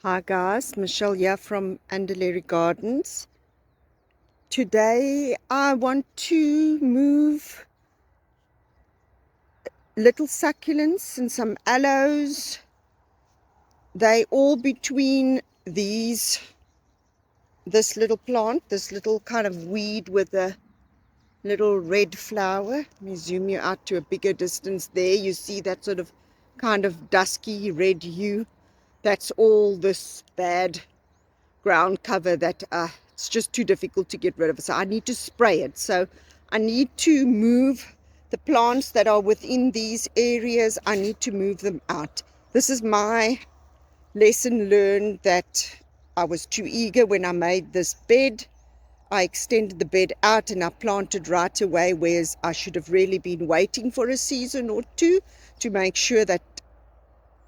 Hi guys, Michelle here from Andalere Gardens. Today I want to move little succulents and some aloes. They all between this little plant, this little kind of weed with a little red flower. Let me zoom you out to a bigger distance there. You see that sort of kind of dusky red hue. That's all this bad ground cover that it's just too difficult to get rid of. So I need to spray it. So I need to move the plants that are within these areas. I need to move them out. This is my lesson learned, that I was too eager when I made this bed. I extended the bed out and I planted right away, whereas I should have really been waiting for a season or two to make sure that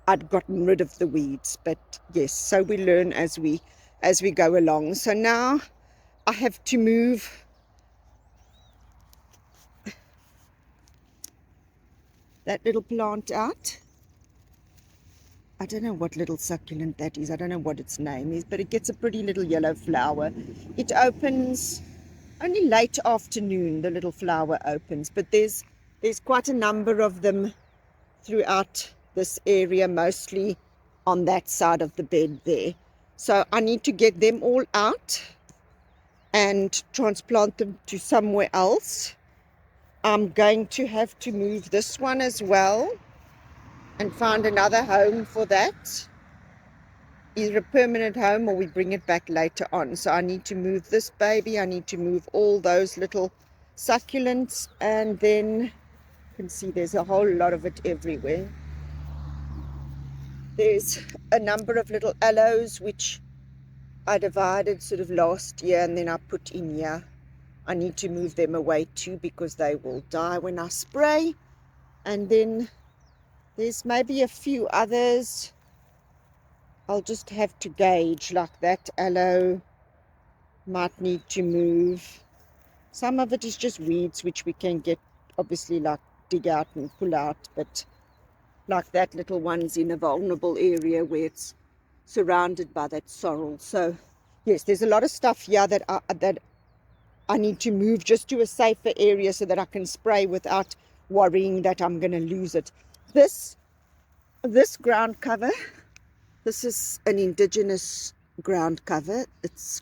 I'd gotten rid of the weeds. But yes, so we learn as we go along. So now I have to move that little plant out. I don't know what little succulent that is. I don't know what its name is, but it gets a pretty little yellow flower. It opens only late afternoon, the little flower opens, but there's quite a number of them throughout this area, mostly on that side of the bed there. So I need to get them all out and transplant them to somewhere else. I'm going to have to move this one as well and find another home for that. Either a permanent home or we bring it back later on. So I need to move this baby. I need to move all those little succulents, and then you can see there's a whole lot of it everywhere. There's a number of little aloes which I divided sort of last year and then I put in here. I need to move them away too because they will die when I spray. And then there's maybe a few others. I'll just have to gauge, like that aloe might need to move. Some of it is just weeds which we can get, obviously, like dig out and pull out, but like that little one's in a vulnerable area where it's surrounded by that sorrel. So yes, there's a lot of stuff here that I need to move just to a safer area so that I can spray without worrying that I'm going to lose it. This ground cover, this is an indigenous ground cover. It's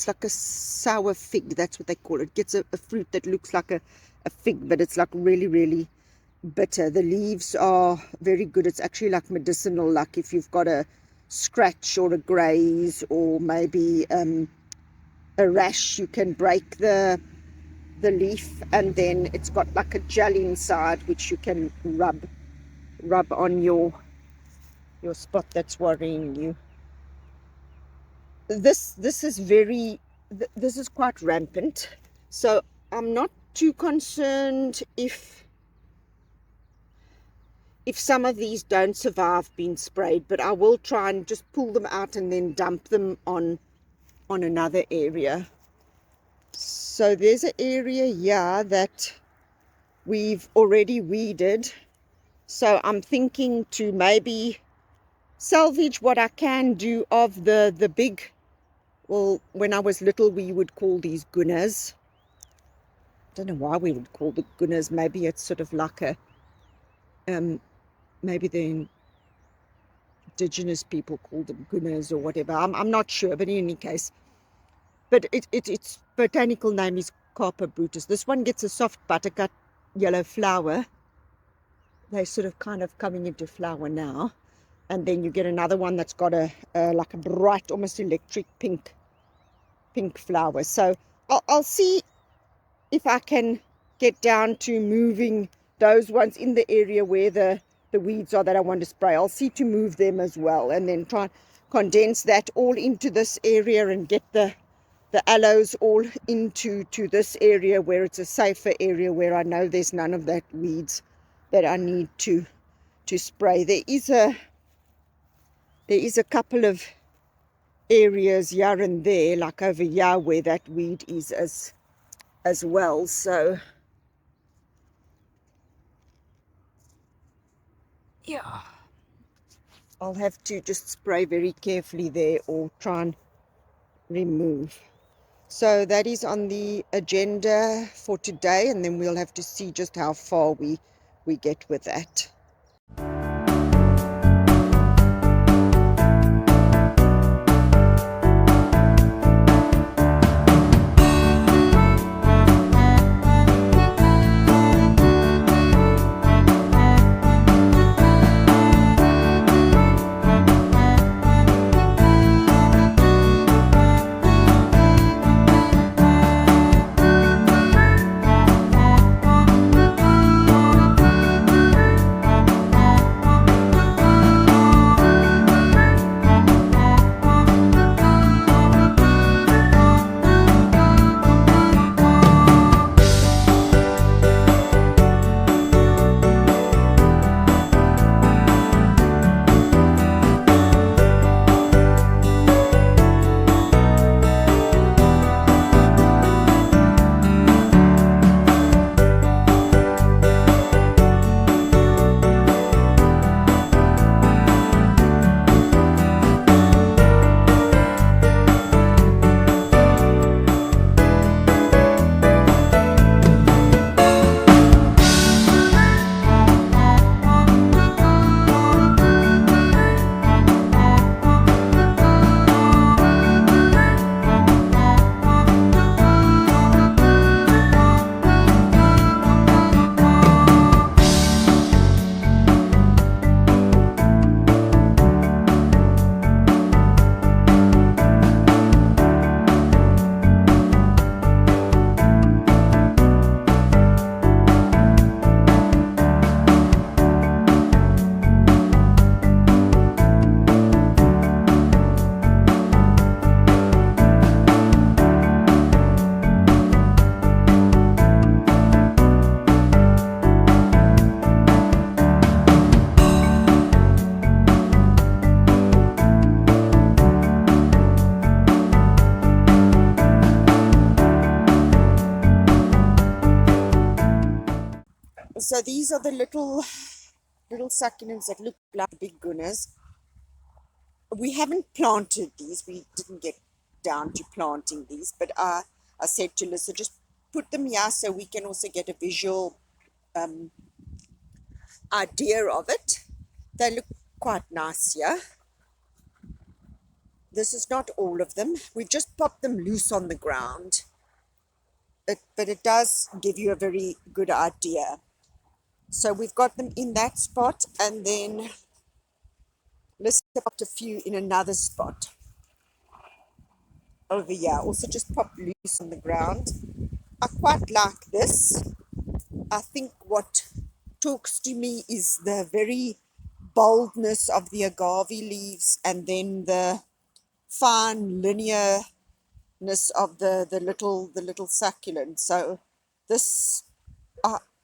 like a sour fig, that's what they call it. It gets a fruit that looks like a fig, but it's like really, really bitter. The leaves are very good. It's actually like medicinal, like if you've got a scratch or a graze or maybe a rash, you can break the leaf and then it's got like a gel inside which you can rub on your spot that's worrying you. This is quite rampant, so I'm not too concerned if some of these don't survive being sprayed, but I will try and just pull them out and then dump them on another area. So there's an area here that we've already weeded, so I'm thinking to maybe salvage what I can do of the big, well, when I was little we would call these gunners. I don't know why we would call the gunners. Maybe it's sort of like a maybe the indigenous people call them gunners or whatever. I'm not sure, but in any case, but its botanical name is Carpa brutus. This one gets a soft buttercut yellow flower. They're sort of kind of coming into flower now, and then you get another one that's got a like a bright, almost electric pink flower. So I'll see if I can get down to moving those ones in the area where the weeds are that I want to spray. I'll see to move them as well, and then try and condense that all into this area and get the aloes all into this area where it's a safer area, where I know there's none of that weeds that I need to spray. There is a couple of areas here and there, like over here, where that weed is as well. So yeah, I'll have to just spray very carefully there or try and remove. So that is on the agenda for today, and then we'll have to see just how far we get with that. So these are the little succulents that look like big gunners. We haven't planted these. We didn't get down to planting these, but I said to Lisa, just put them here so we can also get a visual idea of it. They look quite nice here. This is not all of them. We've just popped them loose on the ground. But it does give you a very good idea. So we've got them in that spot, and then let's pop a few in another spot over here. Also just pop loose on the ground. I quite like this. I think what talks to me is the very boldness of the agave leaves, and then the fine linearness of the little succulent. So this,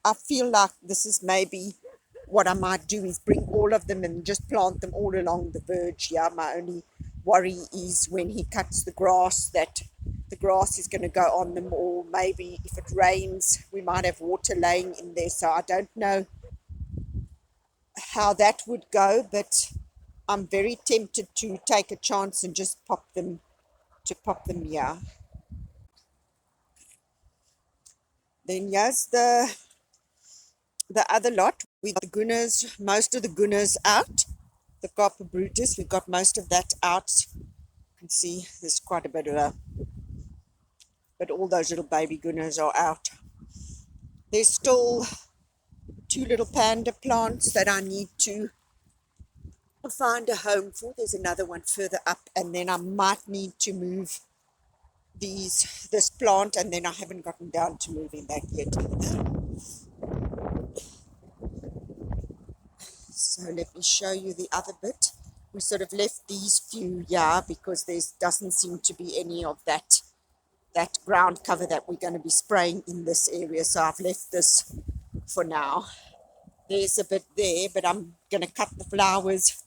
I feel like this is maybe what I might do is bring all of them and just plant them all along the verge. Yeah, my only worry is when he cuts the grass, that the grass is going to go on them, or maybe if it rains we might have water laying in there. So I don't know how that would go, but I'm very tempted to take a chance and just pop them here. Then here's the other lot. We got the gunners, most of the gunners out. The copper brutus, we got most of that out. You can see there's quite a bit of but all those little baby gunners are out. There's still 2 little panda plants that I need to find a home for. There's another one further up, and then I might need to move this plant, and then I haven't gotten down to moving that yet either. So let me show you the other bit. We sort of left these few because there doesn't seem to be any of that ground cover that we're going to be spraying in this area. So I've left this for now. There's a bit there, but I'm going to cut the flowers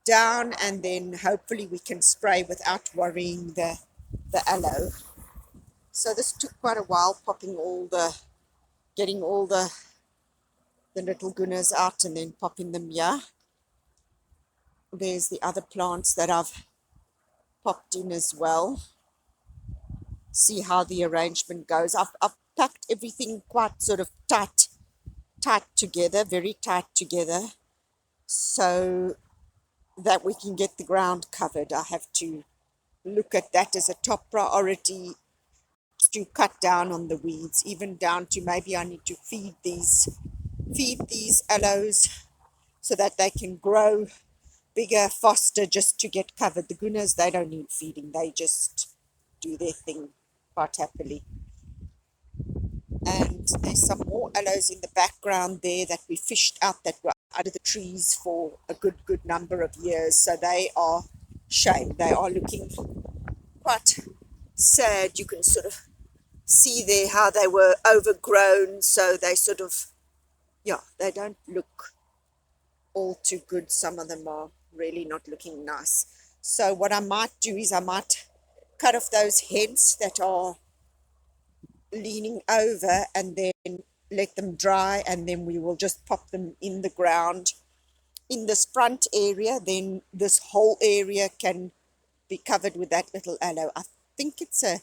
down, and then hopefully we can spray without worrying the aloe. So this took quite a while, getting all the little gunners out and then popping them here. there's the other plants that I've popped in as well. See how the arrangement goes. I've packed everything quite sort of tight together, very tight together, so that we can get the ground covered. I have to look at that as a top priority, to cut down on the weeds, even down to maybe I need to feed these aloes so that they can grow bigger, faster, just to get covered. The gunas, they don't need feeding, they just do their thing quite happily. And there's some more aloes in the background there that we fished out, that were out of the trees for a good number of years. So they are shame. They are looking quite sad. You can sort of see there how they were overgrown. So they sort of, yeah, they don't look all too good. Some of them are really not looking nice. So what I might do is I might cut off those heads that are leaning over and then let them dry, and then we will just pop them in the ground in this front area. Then this whole area can be covered with that little aloe. I think it's a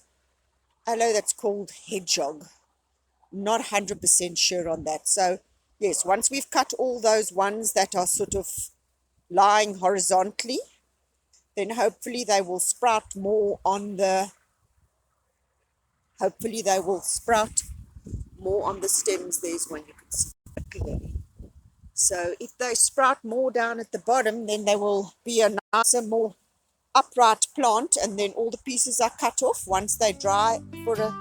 aloe that's called hedgehog. Not 100% sure on that. So yes, once we've cut all those ones that are sort of lying horizontally, then hopefully they will sprout more on the stems. There's one you can see clearly. So if they sprout more down at the bottom, then they will be a nicer, more upright plant, and then all the pieces are cut off. Once they dry for a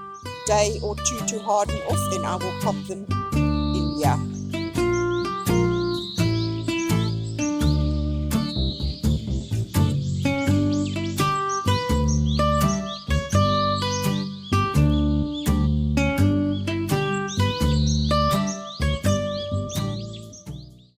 day or two to harden off, then I will pop them